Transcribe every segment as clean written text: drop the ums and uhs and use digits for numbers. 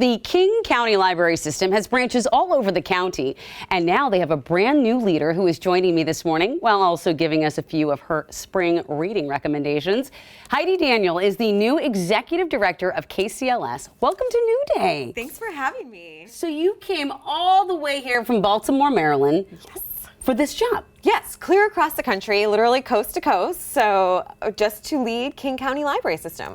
the King County Library System has branches all over the county, and now they have a brand new leader who is joining me this morning while also giving us a few of her spring reading recommendations. Heidi Daniel is the new Executive Director of KCLS. Welcome to New Day. Thanks for having me. So you came all the way here from Baltimore, Maryland. Yes. For this job. Yes, clear across the country, literally coast to coast. So just to lead King County Library System.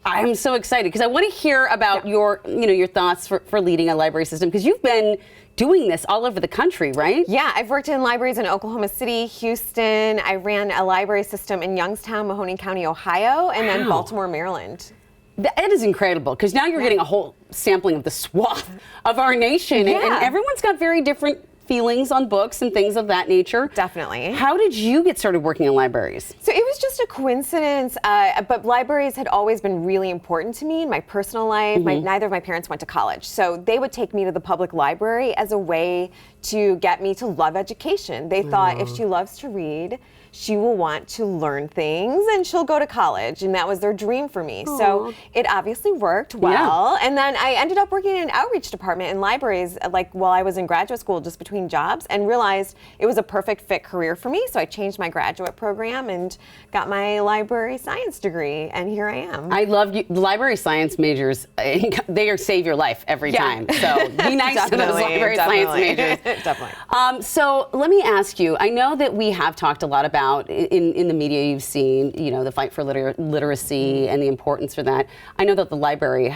I'm so excited because I want to hear about your thoughts for leading a library system, because you've been doing this all over the country, right? Yeah, I've worked in libraries in Oklahoma City, Houston. I ran a library system in Youngstown, Mahoning County, Ohio, and then Baltimore, Maryland. That is incredible, because now you're getting a whole sampling of the swath of our nation, and everyone's got very different feelings on books and things of that nature. Definitely. How did you get started working in libraries? So it was just a coincidence, but libraries had always been really important to me in my personal life. Neither of my parents went to college, so they would take me to the public library as a way to get me to love education. They thought if she loves to read, she will want to learn things and she'll go to college, and that was their dream for me. So it obviously worked well. And then I ended up working in an outreach department in libraries while I was in graduate school, just between jobs, and realized it was a perfect fit career for me. So I changed my graduate program and got my library science degree, and here I am. I love you. Library science majors, they save your life every time. So be nice to those library science majors. Definitely. So let me ask you, I know that we have talked a lot about in the media, you've seen, the fight for literacy and the importance for that. I know that the library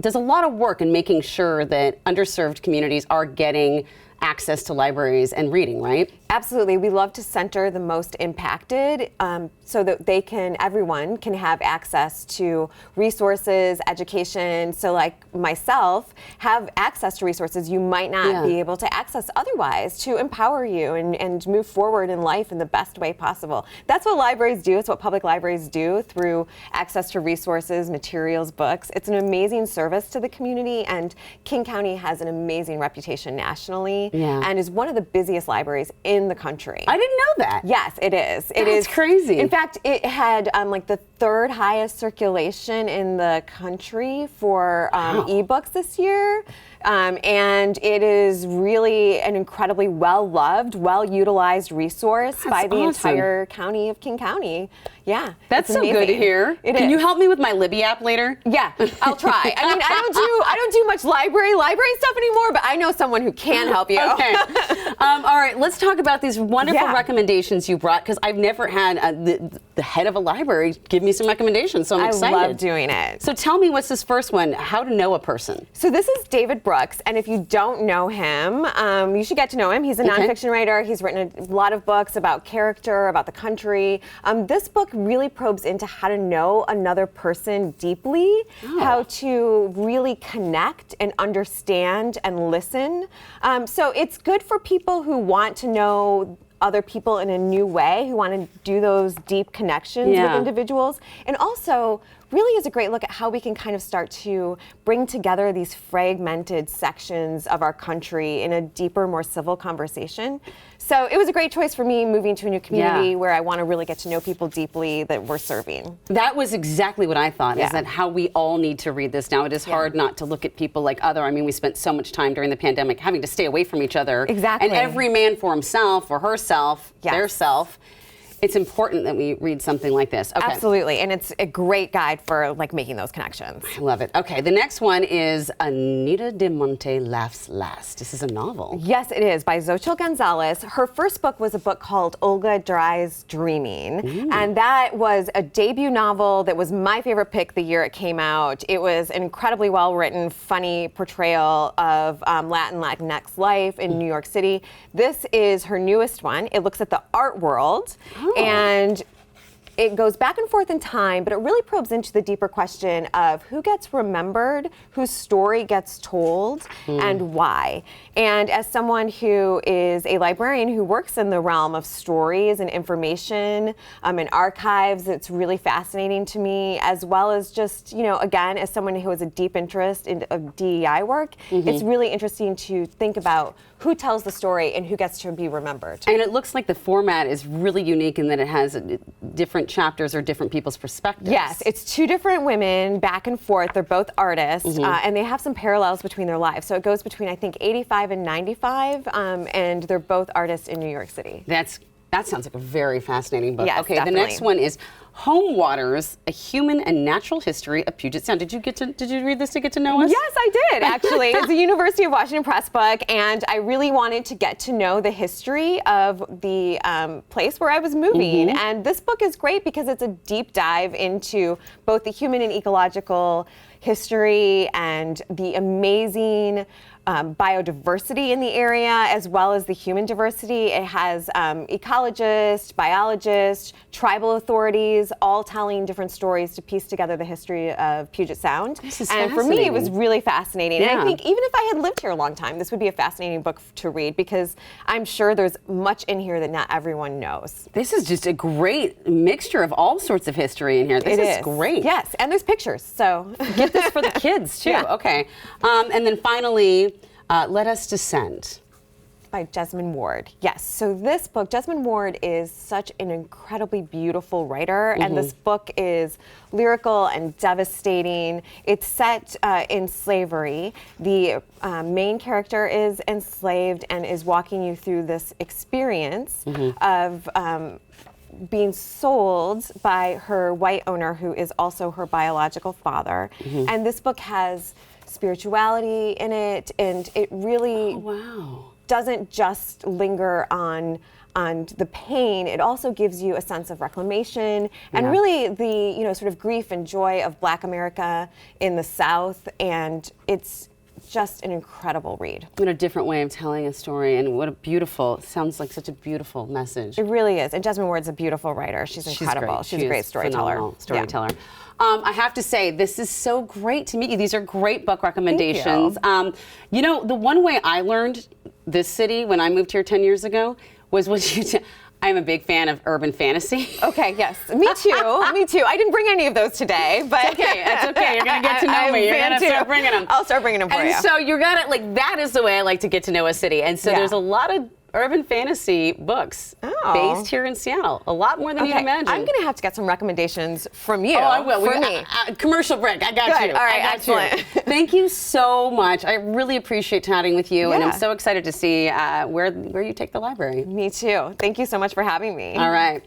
does a lot of work in making sure that underserved communities are getting access to libraries and reading, right? Absolutely. We love to center the most impacted so that everyone can have access to resources, education. So like myself, have access to resources you might not be able to access otherwise, to empower you and move forward in life in the best way possible. That's what libraries do. It's what public libraries do through access to resources, materials, books. It's an amazing service to the community, and King County has an amazing reputation nationally and is one of the busiest libraries in the country. I didn't know that. Yes, it is. That's crazy. In fact, it had the third highest circulation in the country for ebooks this year. And it is really an incredibly well-loved, well-utilized resource by the entire county of King County. Yeah, that's so good to hear. Can you help me with my Libby app later? Yeah, I'll try. I mean, I don't do much library stuff anymore, but I know someone who can help you. Okay. All right, let's talk about these wonderful recommendations you brought, because I've never had the head of a library give me some recommendations, so I'm excited. I love doing it. So tell me, what's this first one? How to know a person. So this is David Brooks, and if you don't know him, you should get to know him. He's a nonfiction writer. He's written a lot of books about character, about the country. This book really probes into how to know another person deeply, how to really connect and understand and listen. So it's good for people who want to know other people in a new way, who want to do those deep connections with individuals, and also really is a great look at how we can kind of start to bring together these fragmented sections of our country in a deeper, more civil conversation. So it was a great choice for me, moving to a new community where I want to really get to know people deeply that we're serving. That was exactly what I thought, is that how we all need to read this now. It is hard not to look at people like we spent so much time during the pandemic having to stay away from each other. Exactly. And every man for himself or herself, their self. It's important that we read something like this. Okay. Absolutely, and it's a great guide for making those connections. I love it. Okay, the next one is Anita de Monte Laughs Last. This is a novel. Yes, it is, by Xochitl Gonzalez. Her first book was a book called Olga Dry's Dreaming, and that was a debut novel that was my favorite pick the year it came out. It was an incredibly well-written, funny portrayal of Latinx life in New York City. This is her newest one. It looks at the art world. And it goes back and forth in time, but it really probes into the deeper question of who gets remembered, whose story gets told, and why. And as someone who is a librarian who works in the realm of stories and information and archives, it's really fascinating to me, as well as just, again, as someone who has a deep interest in DEI work, it's really interesting to think about who tells the story and who gets to be remembered. And it looks like the format is really unique in that it has different different chapters are different people's perspectives. Yes, it's two different women back and forth. They're both artists, and they have some parallels between their lives. So it goes between, I think, 85 and 95, and they're both artists in New York City. That sounds like a very fascinating book. Yes, okay, definitely. The next one is Home Waters: A Human and Natural History of Puget Sound. Did you read this to get to know us? Yes, I did, actually. It's a University of Washington Press book, and I really wanted to get to know the history of the place where I was moving. And this book is great because it's a deep dive into both the human and ecological history and the amazing biodiversity in the area, as well as the human diversity. It has ecologists, biologists, tribal authorities, all telling different stories to piece together the history of Puget Sound. This is and for me, it was fascinating. really fascinating. And Yeah. I think even if I had lived here a long time, this would be a fascinating book to read because I'm sure there's much in here that not everyone knows. This is just a great mixture of all sorts of history in here. This is great. Yes, and there's pictures, so Get this for the kids too. Yeah. Okay. And then finally, Let Us Descend. By Jesmyn Ward. Yes. So this book, Jesmyn Ward is such an incredibly beautiful writer, and this book is lyrical and devastating. It's set in slavery. The main character is enslaved and is walking you through this experience of being sold by her white owner, who is also her biological father. And this book has spirituality in it, and it really Wow. doesn't just linger on the pain. It also gives you a sense of reclamation and really the sort of grief and joy of Black America in the South. And it's just an incredible read. What a different way of telling a story, and what a beautiful, sounds like such a beautiful message. It really is. And Jesmyn Ward's a beautiful writer. She's incredible. Great. She's She a great is storyteller. phenomenal storyteller. I have to say, this is so great to meet you. These are great book recommendations. The one way I learned this city when I moved here 10 years ago was when I'm a big fan of urban fantasy. Okay, yes. Me too. Me too. I didn't bring any of those today, but Okay, that's okay. You're going to get to know me. You're going to start bringing them. I'll start bringing them for you. And so you're going to, that is the way I like to get to know a city. And so there's a lot of urban fantasy books based here in Seattle. A lot more than you imagine. I'm going to have to get some recommendations from you. Oh, I will. For me. Commercial break. I got Good. you. All right, I got excellent. you. Thank you so much. I really appreciate chatting with you, and Yeah. I'm so excited to see where you take the library. Me too. Thank you so much for having me. All right.